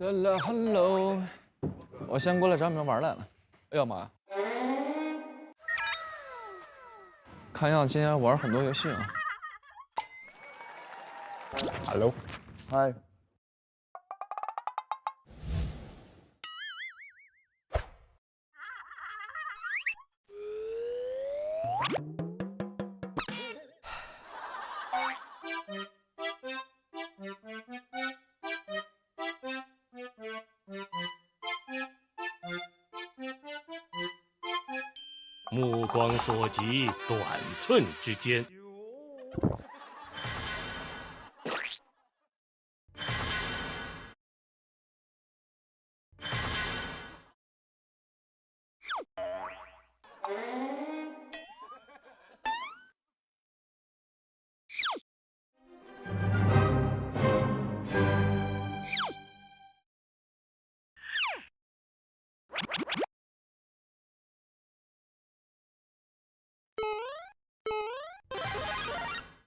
Hello， 我先过来找你们玩来了。哎呀妈呀！看样今天玩很多游戏啊。Hello， 嗨。目光所及，短寸之间。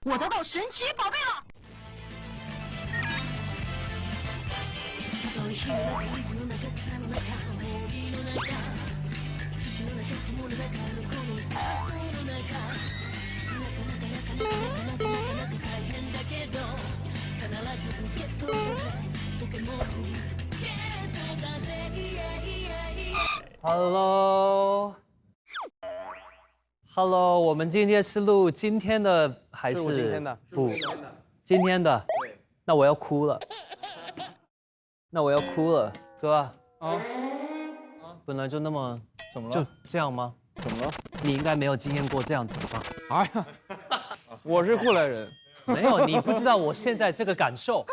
我得到神奇宝贝了！Hello， 我们今天是录今天的还是今天的？不，今天的。那我要哭了。那我要哭了，哥。本来就那么怎么了？就这样吗？怎么了？你应该没有经验过这样子的吧？哎呀，我是过来人。没有，你不知道我现在这个感受。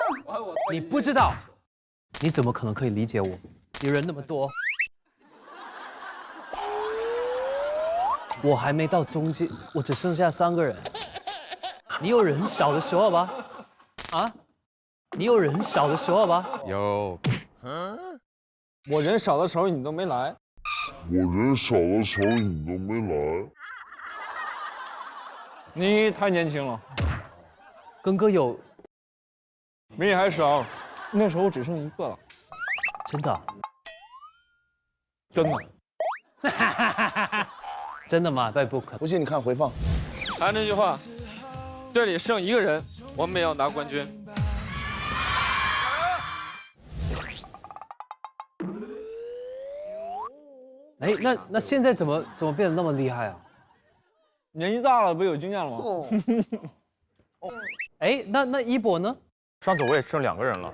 你不知道，你怎么可能可以理解我？你人那么多。我还没到中间，我只剩下3个人。你有人少的时候吧？啊？你有人少的时候吧？有。我人少的时候你都没来。我人少的时候你都没来。你太年轻了。根哥有。比你还少。那时候只剩1个了。真的？真的。真的吗？不可能。不信你看回放。还是那句话，这里剩1个人，我们也要拿冠军。哎，那现在怎么变得那么厉害啊？年纪大了不有经验了吗？哎，那一博呢？上次我也剩2个人了。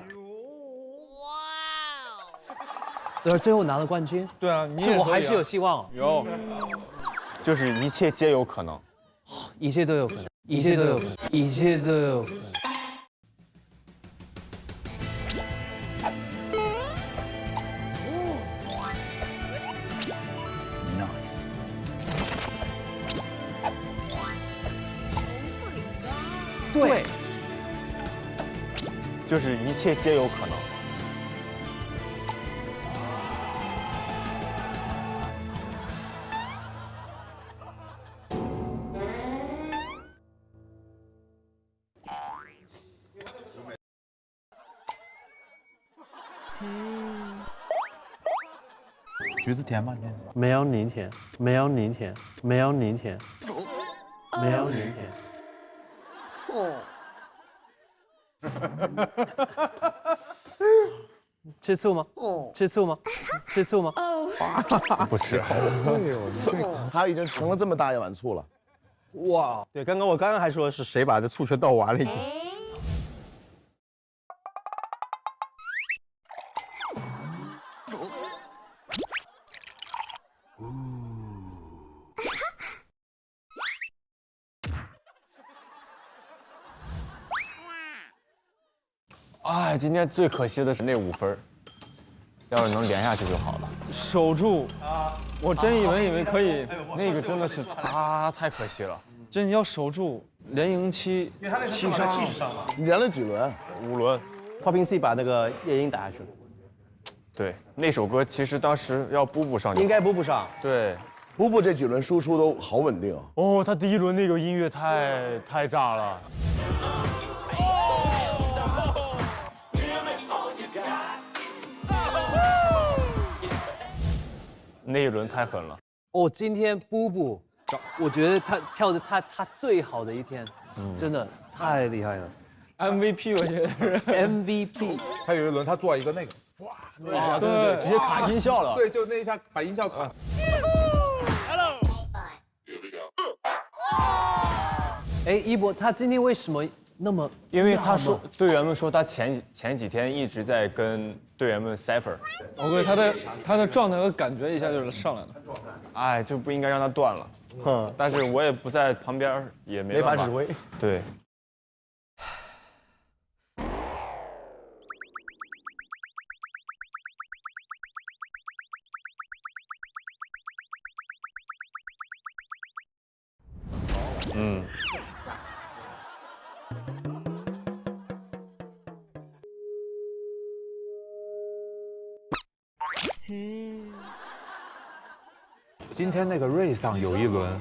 对，最后拿了冠军。对啊，你是我还是有希望。有。就是一切皆有可能。一切都有可能，一切都有可能，一切都有可能。对，就是一切皆有可能。橘子甜吗？没有你甜，没有你甜，没有你甜，没有你甜。吃醋吗？吃醋吗？吃醋吗？不吃。他已经盛了这么大一碗醋了。哇！对，我刚刚还说是谁把这醋全倒完了已经。哎，今天最可惜的是那5分，要是能连下去就好了。守住啊！我真以为可以，那个真的是太可惜了。真要守住，连赢7，因为他那是气势上嘛。你连了几轮？5轮。花瓶 C 把那个夜莺打下去了。对，那首歌其实当时要补补上。应该补上。对，补补这几轮输出都好稳定。哦，他第1轮那个音乐太炸了。那一轮太狠了。哦，今天布布，我觉得他跳的他最好的一天，真的太厉害了 MVP 我觉得是，MVP。还有一轮他做一个那个，哇，对直接卡音效了。对，就那一下把音效卡。哎，一博，他今天为什么那么？因为他说队员们说他前几天一直在跟队员们 cipher， 我估计他的状态和感觉一下就是上来了。哎，就不应该让他断了。但是我也不在旁边，也没办法没法指挥。对。嗯。今天那个瑞桑有一轮，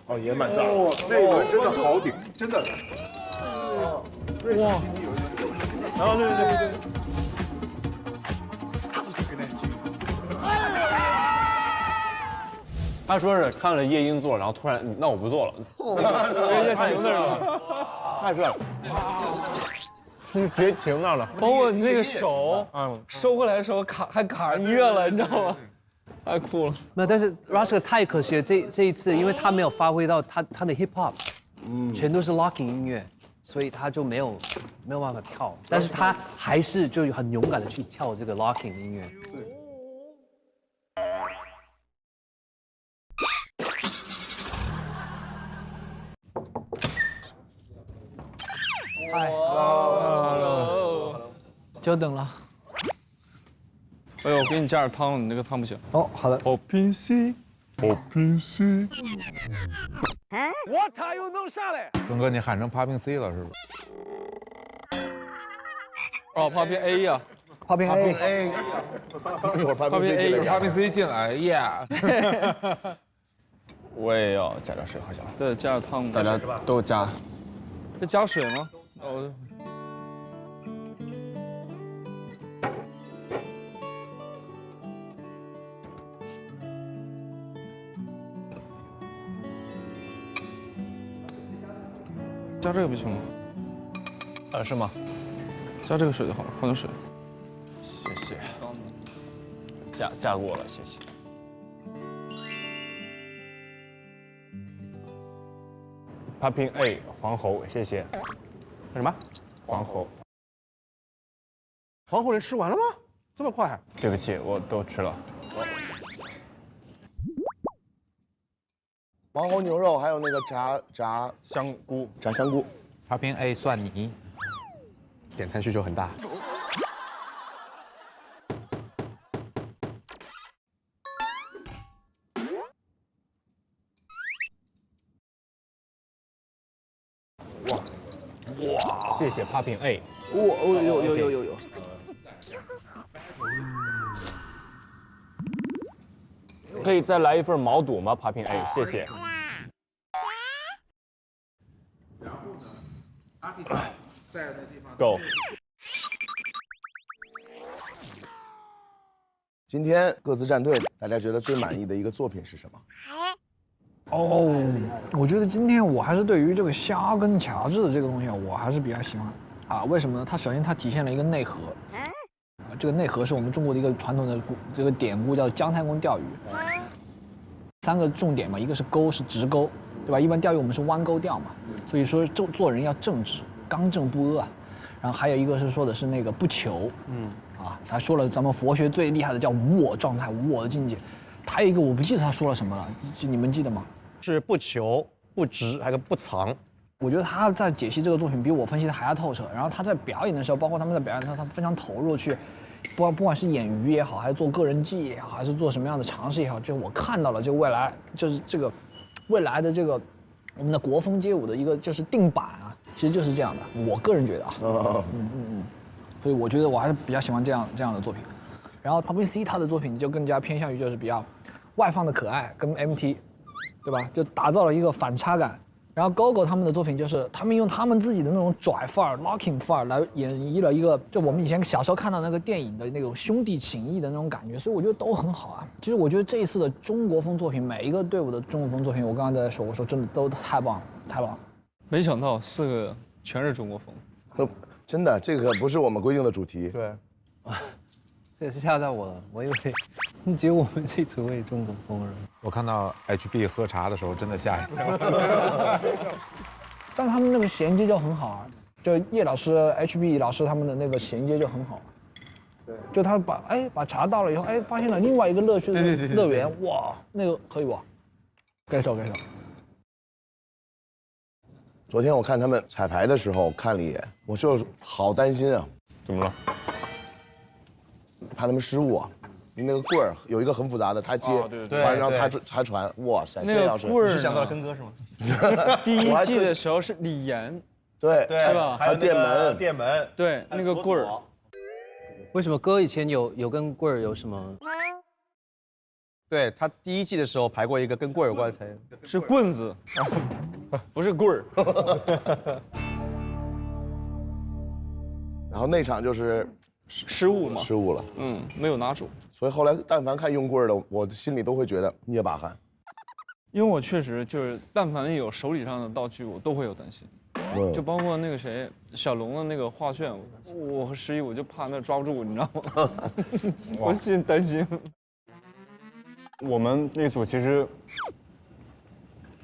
哦，也蛮大。哦，那一轮真的好顶，真的。哇！然后对。他说是看了夜莺做，然后突然那我不做了。人家停那儿了，太帅了，就直接停那儿了。包括你那个手，收回来的时候还卡上音乐了，你知道吗？太酷了。没有，但是 Rush 太可惜了，这一次，因为他没有发挥到他的 hip hop，全都是 locking 音乐，所以他就没有办法跳。但是他还是就很勇敢的去跳这个 locking 音乐。对。嗨 ，Hello， 久等了。哎呦，我给你加点汤，你那个汤不行。哦，好的。好平息，好平息。我他又能上来。东哥，你喊成 Popping C 了是不是？哦，Popping A 呀，Popping A， 一会儿 Popping A Popping C 进来，Yeah。我也要加点水，好像。对，加点汤。大家都加。这加水吗？哦。加这个不行吗？是吗？加这个水就好了，放点水。谢谢。加过了，谢谢。Popping A 黄喉，谢谢。什么？黄喉。黄喉人吃完了吗？这么快？对不起，我都吃了。黄喉牛肉，还有那个炸香菇，炸香菇。Popping A 蒜泥，点餐需求很大。哇！谢谢 Popping A。有。可以再来一份毛肚吗 ？Popping A， 谢谢。然后呢，阿比在那地方。Go。今天各自战队，大家觉得最满意的一个作品是什么？哦，我觉得今天我还是对于这个虾跟卡制的这个东西，我还是比较喜欢啊。为什么呢？它首先它体现了一个内核，这个内核是我们中国的一个传统的这个典故，叫姜太公钓鱼。3个重点嘛，一个是钩，是直钩，对吧？一般钓鱼我们是弯钩钓嘛，所以说做人要正直，刚正不阿。然后还有一个是说的是那个不求，他说了咱们佛学最厉害的叫无我状态，无我的境界。还有一个我不记得他说了什么了，你们记得吗？是不求、不执，还有个不藏。我觉得他在解析这个作品比我分析的还要透彻。然后他在表演的时候，包括他们在表演的时候，他非常投入去，不管是演鱼也好，还是做个人技也好，还是做什么样的尝试也好，就我看到了，就未来就是这个未来的这个我们的国风街舞的一个就是定版啊，其实就是这样的。我个人觉得啊，所以我觉得我还是比较喜欢这样的作品。然后 Popping C 他的作品就更加偏向于就是比较外放的可爱跟 MT。对吧？就打造了一个反差感，然后 GoGo 他们的作品就是他们用他们自己的那种拽范儿、locking 范儿来演绎了一个就我们以前小时候看到那个电影的那种兄弟情谊的那种感觉，所以我觉得都很好啊。其实我觉得这一次的中国风作品，每一个队伍的中国风作品，我刚刚在说，我说真的都太棒了，太棒了。没想到4个全是中国风。真的，这个不是我们规定的主题。对，这也是吓到我了，我以为只有我们这组会中国风人。我看到 HB 喝茶的时候，真的吓一跳。但他们那个衔接就很好啊，就叶老师、HB 老师他们的那个衔接就很好。对，就他把茶倒了以后，发现了另外一个乐趣的乐园，哇，那个可以哇，该手。昨天我看他们彩排的时候看了一眼，我就好担心啊。怎么了？怕他们失误啊。那个棍儿有一个很复杂的，他接传，然后他传，哇塞，那个棍儿是想到了根哥是吗？第一季的时候是李岩，对，是吧？还有电门，对，那个棍儿。为什么哥以前有跟棍儿有什么？对他第1季的时候排过一个跟棍儿有关的词，是棍子，不是棍儿。然后那场就是失误嘛，失误了，没有拿住。所以后来但凡看用棍儿的，我心里都会觉得捏把汗。因为我确实就是，但凡有手里上的道具，我都会有担心。就包括那个谁小龙的那个画卷，我和11我就怕那抓不住，你知道吗？我心担心。我们那组其实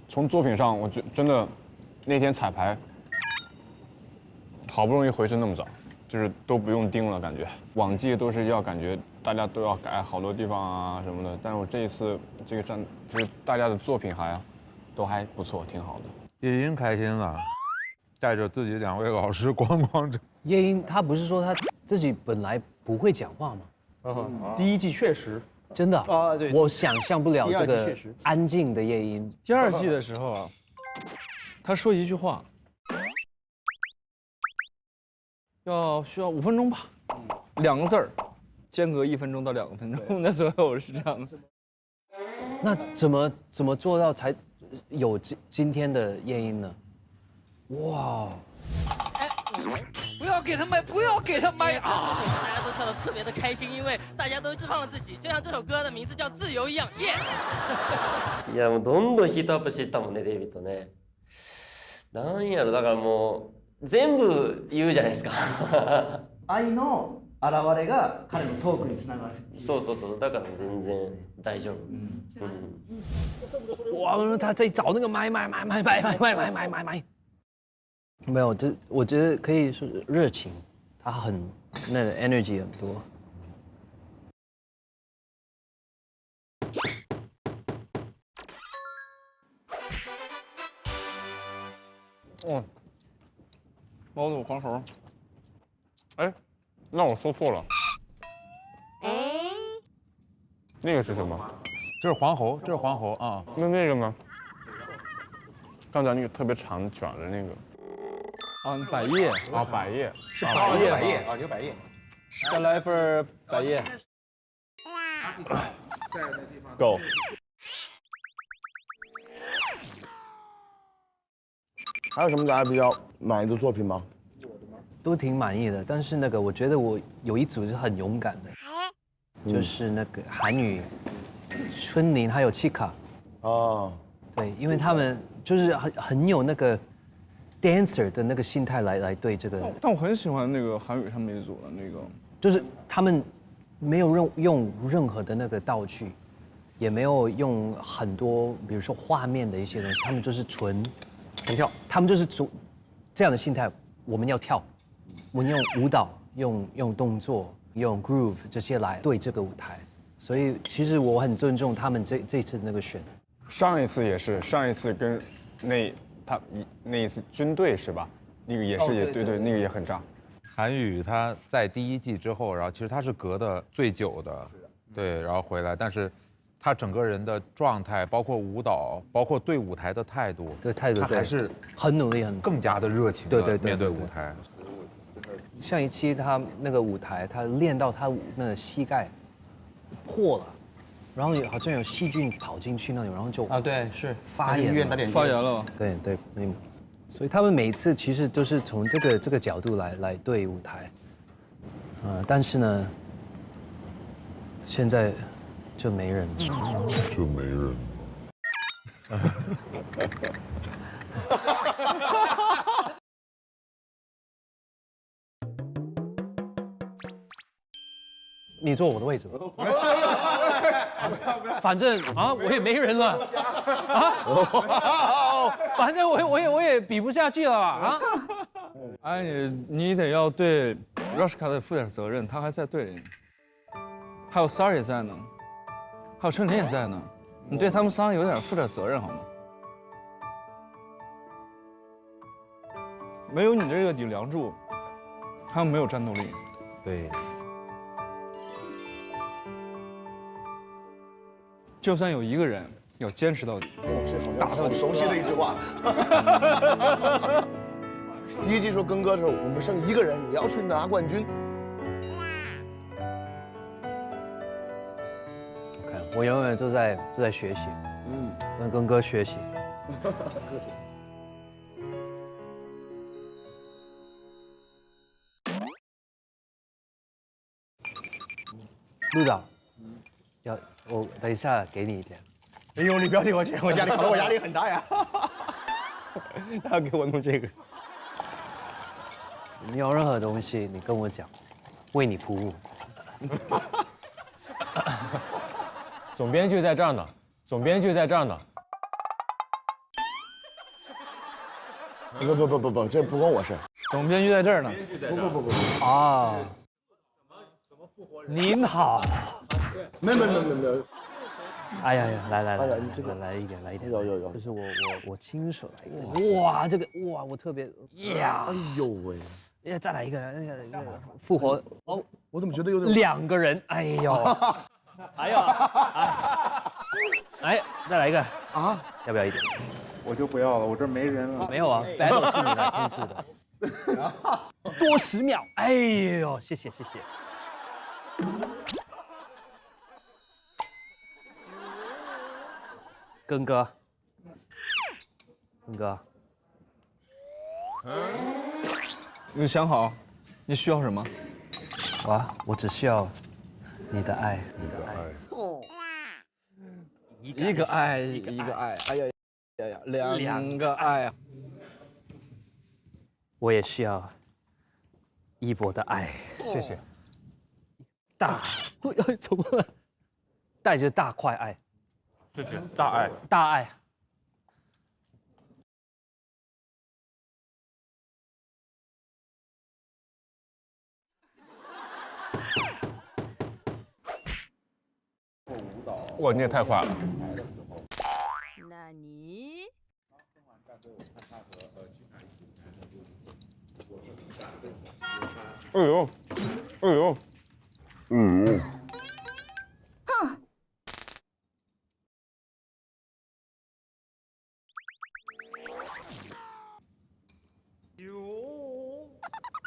从作品上，我真的那天彩排，好不容易回去那么早，就是都不用盯了，感觉往季都是要感觉大家都要改好多地方啊什么的，但是我这一次这个就是大家的作品都还不错，挺好的。叶音开心了，带着自己2位老师咣咣整。叶音他不是说他自己本来不会讲话吗？第1季确实。真的啊，对，我想象不了这个安静的夜莺。第2季的时候啊，他说一句话，需要5分钟吧，2个字儿，间隔1分钟到2分钟，那时候是这样子。那怎么做到才有今天的夜莺呢？哇！不要给他麦，不要给他麦啊！大家都跳得特别的开心，因为大家都释放了自己，就像这首歌的名字叫《自由》一样，耶！いやもうどんどんヒートアップしていったもんねデイビッドね。なんやろだからもう全部言うじゃないですか。愛の現れが彼のトークにつながる。そうだから全然大丈夫。哇，他在找那个麦。没有，我觉得可以说热情，他那个 energy 很多。毛肚黄喉。那我说错了。那个是什么？这是黄喉，啊。那个呢？刚才那个特别长卷的那个。百叶啊，百叶是百叶啊，有百叶。再来一份百叶。够。还有什么大家比较满意的作品吗？都挺满意的，但是那个我觉得我有一组是很勇敢的，就是那个韩语、春玲还有七卡。哦，对，因为他们就是很有那个 dancer 的那个心态来对这个。但我很喜欢那个韩语他们那组的那个，就是他们没有用任何的那个道具，也没有用很多比如说画面的一些东西，他们就是纯跳，他们就是这样的心态，我们要跳。我们用舞蹈、用动作、用 groove 这些来对这个舞台，所以其实我很尊重他们这次的那个选。上一次也是，上一次跟那一次军队是吧？那个也是对，那个也很炸。韩语他在第1季之后，然后其实他是隔的最久的，对，然后回来，但是他整个人的状态，包括舞蹈，包括对舞台的态度，他还是很努力，更加的热情的面对舞台。上一期他那个舞台，他练到他那个膝盖破了，然后好像有细菌跑进去那里，然后就对，是发炎了，发炎了。对对，所以他们每次其实都是从这个角度来对舞台，但是呢，现在就没人了，就没人了。你坐我的位置吧。反正我也没人了反正我也比不下去了啊。哎，你得要对 Rushka 的负点责任，他还在队里，还有三儿也在呢，还有陈琳也在呢，你对他们仨有点负点责任好吗？没有你这个顶梁柱，他们没有战斗力。对。就算有一个人要坚持到底，打到底，熟悉的一句话。第一季说跟哥的时候，我们剩一个人，你要去拿冠军。我永远都在学习，跟哥学习。陆导，我等一下给你一点。哎呦，你不要替我讲，我压力搞得我压力很大呀。他要给我弄这个。你有任何东西，你跟我讲，为你服务。总编剧在这儿呢，总编剧在这儿呢。不，这不关我事。总编剧在这儿呢。不。啊。您好。没。哎呀，来，哎呀，你这个来一点。有。就是我亲手来一个。哇，这个哇，我特别呀。哎呦喂。再来一个那个复活哦，我怎么觉得有点2个人？哎呦，哎，再来一个啊？要不要一点？我就不要了，我这没人了。没有啊 ，battle 是你来控制的。多10秒，哎呦，谢谢。根哥，你想好，你需要什么？我只需要你的爱。一个爱，哎呀，2个爱啊！我也需要一博的爱，谢谢。怎么了？带着大块爱，谢谢大爱。大爱。哇，你也太快了！那你？哎呦！哼！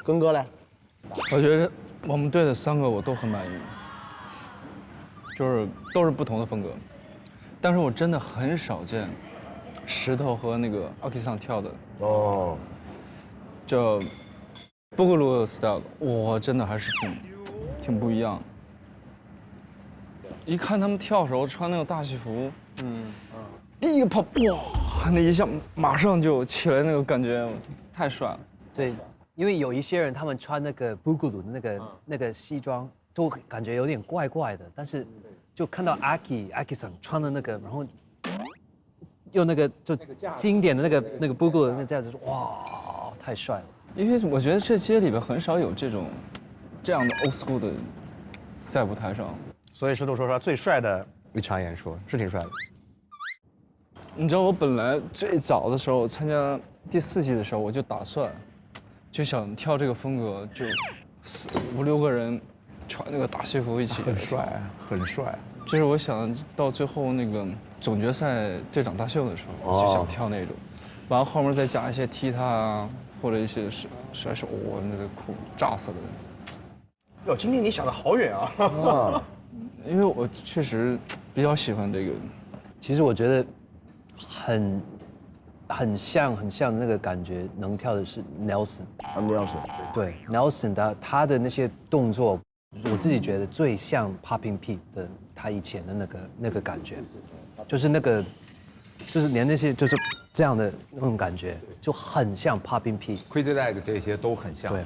根哥嘞？我觉得我们队的3个我都很满意。就是都是不同的风格，但是我真的很少见石头和那个阿 K 桑跳的叫波格鲁 style， 哇，真的还是挺不一样。一看他们跳的时候穿那个大戏服，第一个跑，哇，那一下马上就起来那个感觉，太帅了。对，因为有一些人他们穿那个波格鲁的那个西装，都感觉有点怪怪的，但是。就看到阿 K 桑穿的那个，然后用那个就经典的那个布谷的那个架子，哇，太帅了！因为我觉得这街里边很少有这样的 old school 的在舞台上，所以石头说他最帅的一场演出是挺帅的。你知道我本来最早的时候参加第4季的时候，我就打算就想跳这个风格，就5、6个人。穿那个大戏服一起，很帅。就是我想到最后那个总决赛队长大秀的时候，就想跳那种，完了后面再加一些踢踏啊，或者一些甩手，哇，那个酷，炸死了。哟，今天你想的好远啊！因为我确实比较喜欢这个。其实我觉得很像那个感觉，能跳的是 Nelson。Nelson。对 Nelson 他的那些动作，我自己觉得最像 Popping Pete 的他以前的那个感觉，就是连那些就是这样的那种感觉，就很像 Popping Pete。Crazy Leg 这些都很像。对。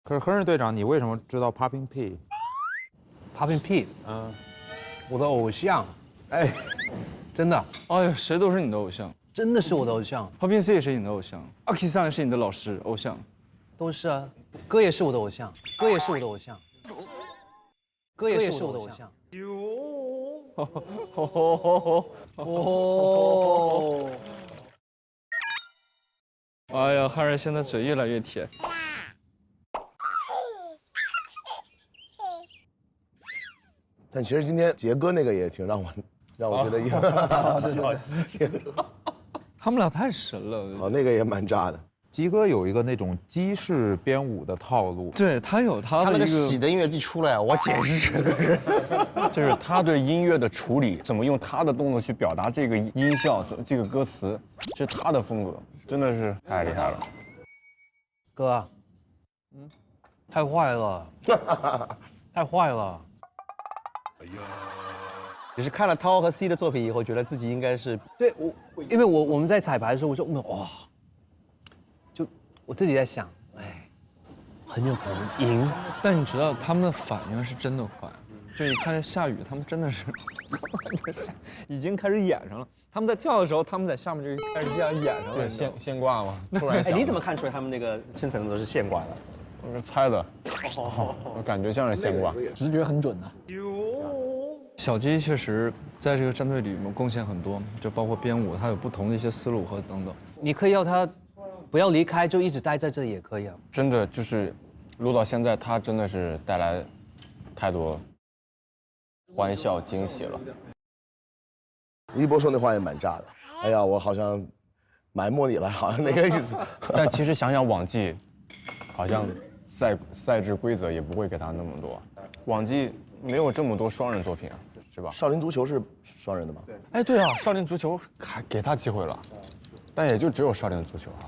可是亨氏队长，你为什么知道 Popping Pete？Popping Pete， 我的偶像，哎，真的，哎呦，谁都是你的偶像，真的是我的偶像。Popping C 也是你的偶像，Aki san是你的老师偶像，都是啊，哥也是我的偶像，哥也是我的偶像，哥也是我的偶像。哦，哎呀，汉儿现在嘴越来越甜。但其实今天杰哥那个也挺让我觉得小鸡杰哥，他们俩太神了。哦，那个也蛮炸的。鸡哥有一个那种鸡式编舞的套路，对他有他的那个喜的音乐一出来，我简直整个人，就是他对音乐的处理，怎么用他的动作去表达这个音效、这个歌词，是他的风格，真的是太厉害了。哥，太坏了，太坏了。也是看了涛和 C 的作品以后，觉得自己应该是对因为我们在彩排的时候，我说哇，就我自己在想，哎，很有可能赢。但你知道他们的反应是真的快，就你看见下雨，他们真的是已经开始演上了。他们在跳的时候，他们在下面就开始这样演上了。对，现挂嘛，突然想。你怎么看出来他们那个深层的都是现挂的？我是猜的，我感觉像是现挂，直觉很准的。小鸡确实在这个战队里面贡献很多，就包括编舞，他有不同的一些思路和等等。你可以要他不要离开，就一直待在这里也可以啊。真的就是录到现在，他真的是带来太多欢笑惊喜了。一波说那话也蛮炸的，哎呀，我好像埋没你了，好像那个意思。但其实想想往季，好像赛制规则也不会给他那么多，往季没有这么多双人作品啊，是吧？少林足球是双人的吗？哎，对啊，少林足球还给他机会了，但也就只有少林足球啊。